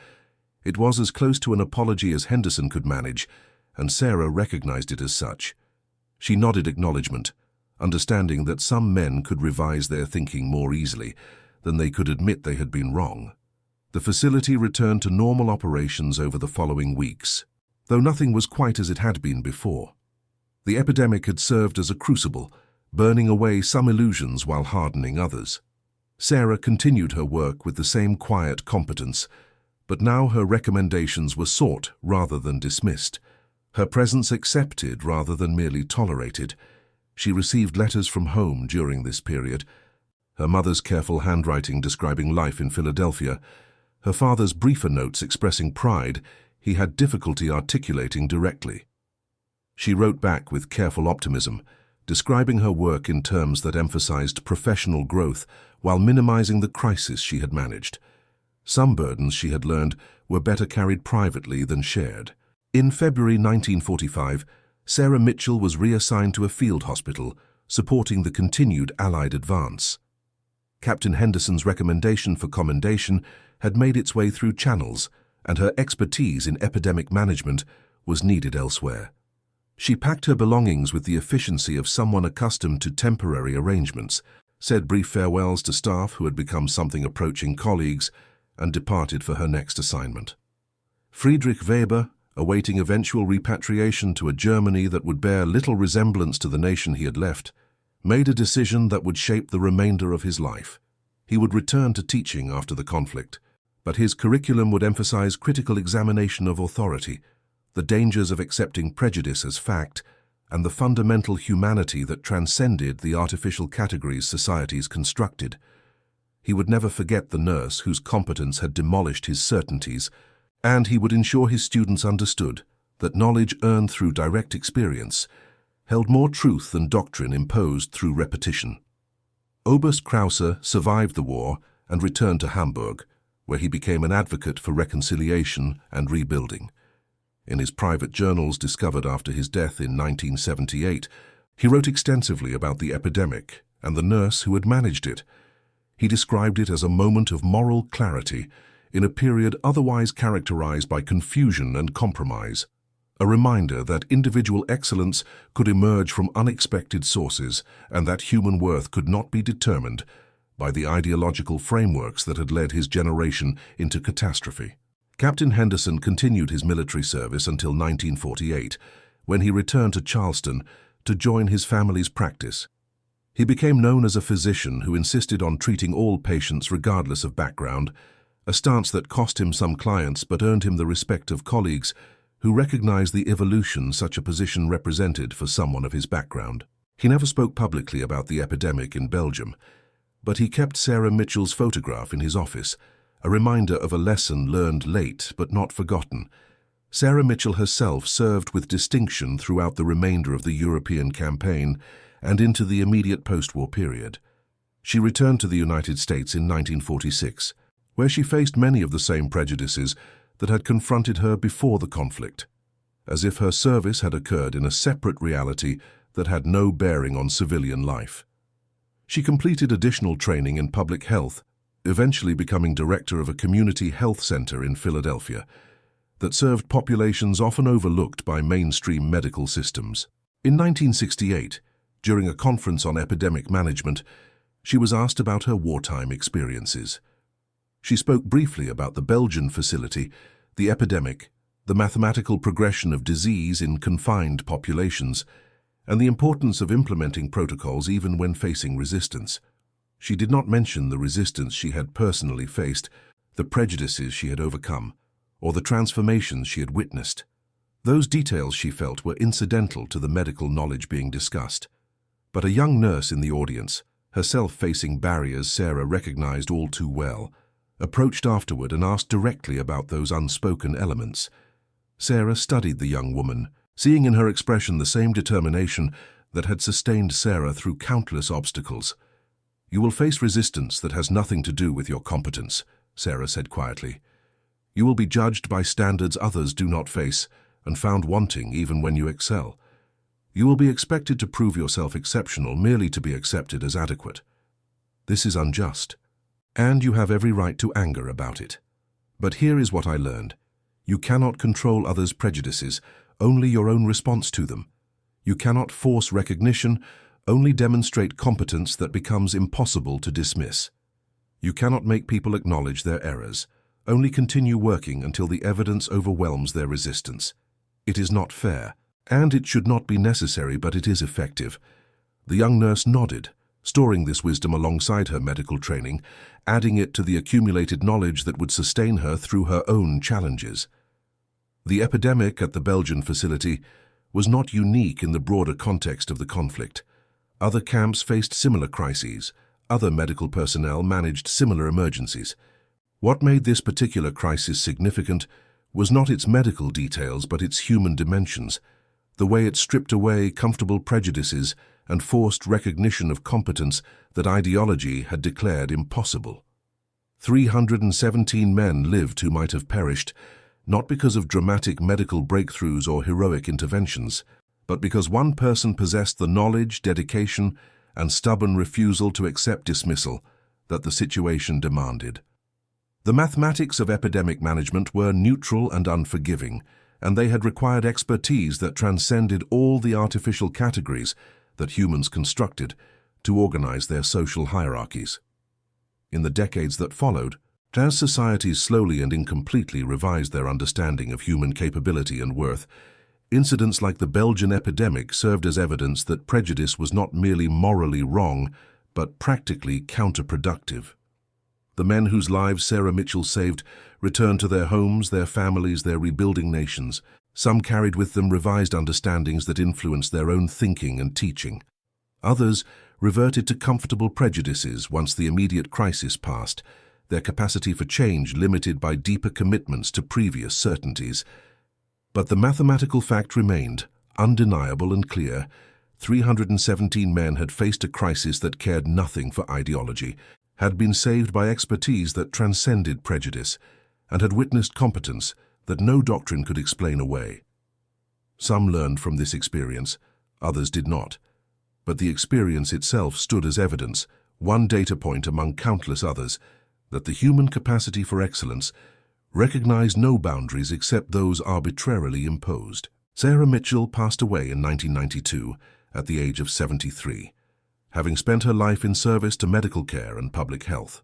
It was as close to an apology as Henderson could manage, and Sarah recognized it as such. She nodded acknowledgement, understanding that some men could revise their thinking more easily than they could admit they had been wrong. The facility returned to normal operations over the following weeks, though nothing was quite as it had been before. The epidemic had served as a crucible, burning away some illusions while hardening others. Sarah continued her work with the same quiet competence, but now her recommendations were sought rather than dismissed, her presence accepted rather than merely tolerated. She received letters from home during this period, her mother's careful handwriting describing life in Philadelphia, her father's briefer notes expressing pride he had difficulty articulating directly. She wrote back with careful optimism, describing her work in terms that emphasized professional growth while minimizing the crisis she had managed. Some burdens, she had learned, were better carried privately than shared. In February 1945, Sarah Mitchell was reassigned to a field hospital, supporting the continued Allied advance. Captain Henderson's recommendation for commendation had made its way through channels, and her expertise in epidemic management was needed elsewhere. She packed her belongings with the efficiency of someone accustomed to temporary arrangements, said brief farewells to staff who had become something approaching colleagues, and departed for her next assignment. Friedrich Weber, awaiting eventual repatriation to a Germany that would bear little resemblance to the nation he had left, made a decision that would shape the remainder of his life. He would return to teaching after the conflict, but his curriculum would emphasize critical examination of authority, the dangers of accepting prejudice as fact, and the fundamental humanity that transcended the artificial categories societies constructed. He would never forget the nurse whose competence had demolished his certainties, and he would ensure his students understood that knowledge earned through direct experience held more truth than doctrine imposed through repetition. Oberst Krause survived the war and returned to Hamburg, where he became an advocate for reconciliation and rebuilding. In his private journals discovered after his death in 1978, he wrote extensively about the epidemic and the nurse who had managed it. He described it as a moment of moral clarity in a period otherwise characterized by confusion and compromise, a reminder that individual excellence could emerge from unexpected sources and that human worth could not be determined by the ideological frameworks that had led his generation into catastrophe. Captain Henderson continued his military service until 1948, when he returned to Charleston to join his family's practice. He became known as a physician who insisted on treating all patients regardless of background, a stance that cost him some clients but earned him the respect of colleagues who recognized the evolution such a position represented for someone of his background. He never spoke publicly about the epidemic in Belgium, but he kept Sarah Mitchell's photograph in his office, a reminder of a lesson learned late but not forgotten, Sarah Mitchell herself served with distinction throughout the remainder of the European campaign and into the immediate post-war period. She returned to the United States in 1946, where she faced many of the same prejudices that had confronted her before the conflict, as if her service had occurred in a separate reality that had no bearing on civilian life. She completed additional training in public health, eventually becoming director of a community health center in Philadelphia that served populations often overlooked by mainstream medical systems. In 1968, during a conference on epidemic management, she was asked about her wartime experiences. She spoke briefly about the Belgian facility, the epidemic, the mathematical progression of disease in confined populations, and the importance of implementing protocols even when facing resistance. She did not mention the resistance she had personally faced, the prejudices she had overcome, or the transformations she had witnessed. Those details, she felt, were incidental to the medical knowledge being discussed. But a young nurse in the audience, herself facing barriers Sarah recognized all too well, approached afterward and asked directly about those unspoken elements. Sarah studied the young woman, seeing in her expression the same determination that had sustained Sarah through countless obstacles. "You will face resistance that has nothing to do with your competence," Sarah said quietly. "You will be judged by standards others do not face and found wanting even when you excel. You will be expected to prove yourself exceptional merely to be accepted as adequate. This is unjust, and you have every right to anger about it. But here is what I learned. You cannot control others' prejudices, only your own response to them. You cannot force recognition, only demonstrate competence that becomes impossible to dismiss. You cannot make people acknowledge their errors, only continue working until the evidence overwhelms their resistance. It is not fair, and it should not be necessary, but it is effective." The young nurse nodded, storing this wisdom alongside her medical training, adding it to the accumulated knowledge that would sustain her through her own challenges. The epidemic at the Belgian facility was not unique in the broader context of the conflict. Other camps faced similar crises. Other medical personnel managed similar emergencies. What made this particular crisis significant was not its medical details, but its human dimensions, the way it stripped away comfortable prejudices and forced recognition of competence that ideology had declared impossible. 317 men lived who might have perished, not because of dramatic medical breakthroughs or heroic interventions, but because one person possessed the knowledge, dedication, and stubborn refusal to accept dismissal that the situation demanded. The mathematics of epidemic management were neutral and unforgiving, and they had required expertise that transcended all the artificial categories that humans constructed to organize their social hierarchies. In the decades that followed, as societies slowly and incompletely revised their understanding of human capability and worth, incidents like the Belgian epidemic served as evidence that prejudice was not merely morally wrong, but practically counterproductive. The men whose lives Sarah Mitchell saved returned to their homes, their families, their rebuilding nations. Some carried with them revised understandings that influenced their own thinking and teaching. Others reverted to comfortable prejudices once the immediate crisis passed, their capacity for change limited by deeper commitments to previous certainties. But the mathematical fact remained, undeniable and clear. 317 men had faced a crisis that cared nothing for ideology, had been saved by expertise that transcended prejudice, and had witnessed competence that no doctrine could explain away. Some learned from this experience, others did not. But the experience itself stood as evidence, one data point among countless others, that the human capacity for excellence recognized no boundaries except those arbitrarily imposed. Sarah Mitchell passed away in 1992 at the age of 73. Having spent her life in service to medical care and public health.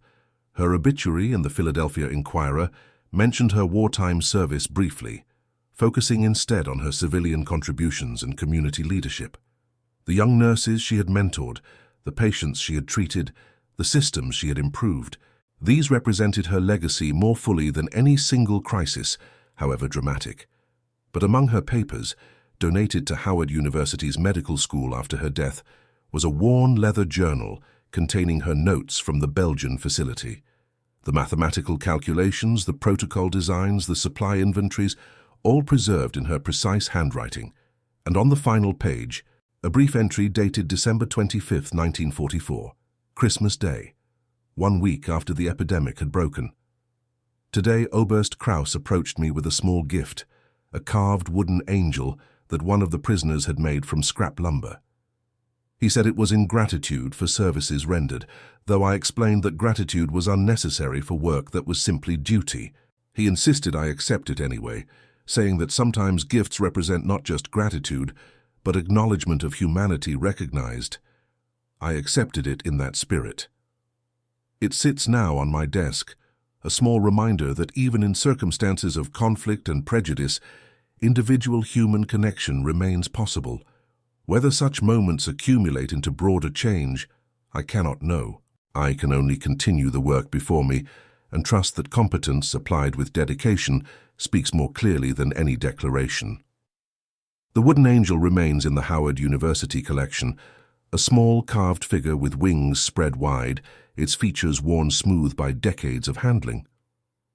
Her obituary in the Philadelphia Inquirer mentioned her wartime service briefly, focusing instead on her civilian contributions and community leadership. The young nurses she had mentored, the patients she had treated, the systems she had improved, these represented her legacy more fully than any single crisis, however dramatic. But among her papers, donated to Howard University's medical school after her death, was a worn leather journal containing her notes from the Belgian facility. The mathematical calculations, the protocol designs, the supply inventories, all preserved in her precise handwriting, and on the final page, a brief entry dated December 25, 1944, Christmas Day, 1 week after the epidemic had broken. Today, Oberst Kraus approached me with a small gift, a carved wooden angel that one of the prisoners had made from scrap lumber. He said it was in gratitude for services rendered, though I explained that gratitude was unnecessary for work that was simply duty. He insisted I accept it anyway, saying that sometimes gifts represent not just gratitude, but acknowledgement of humanity recognized. I accepted it in that spirit. It sits now on my desk, a small reminder that even in circumstances of conflict and prejudice, individual human connection remains possible. Whether such moments accumulate into broader change, I cannot know. I can only continue the work before me and trust that competence applied with dedication speaks more clearly than any declaration. The wooden angel remains in the Howard University collection, a small carved figure with wings spread wide, its features worn smooth by decades of handling.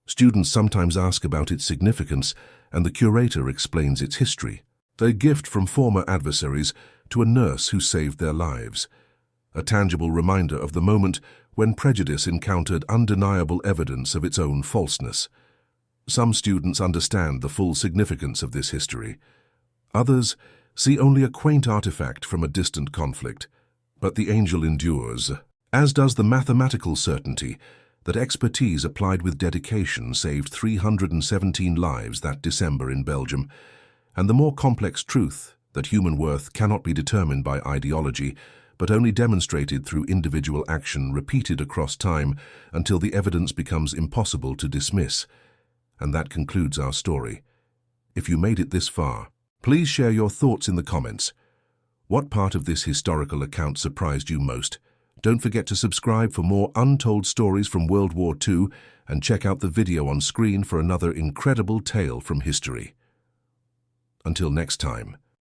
Students sometimes ask about its significance, and the curator explains its history. A gift from former adversaries to a nurse who saved their lives. A tangible reminder of the moment when prejudice encountered undeniable evidence of its own falseness. Some students understand the full significance of this history. Others see only a quaint artifact from a distant conflict, but the angel endures, as does the mathematical certainty that expertise applied with dedication saved 317 lives that December in Belgium, and the more complex truth that human worth cannot be determined by ideology, but only demonstrated through individual action repeated across time until the evidence becomes impossible to dismiss. And that concludes our story. If you made it this far, please share your thoughts in the comments. What part of this historical account surprised you most? Don't forget to subscribe for more untold stories from World War II and check out the video on screen for another incredible tale from history. Until next time.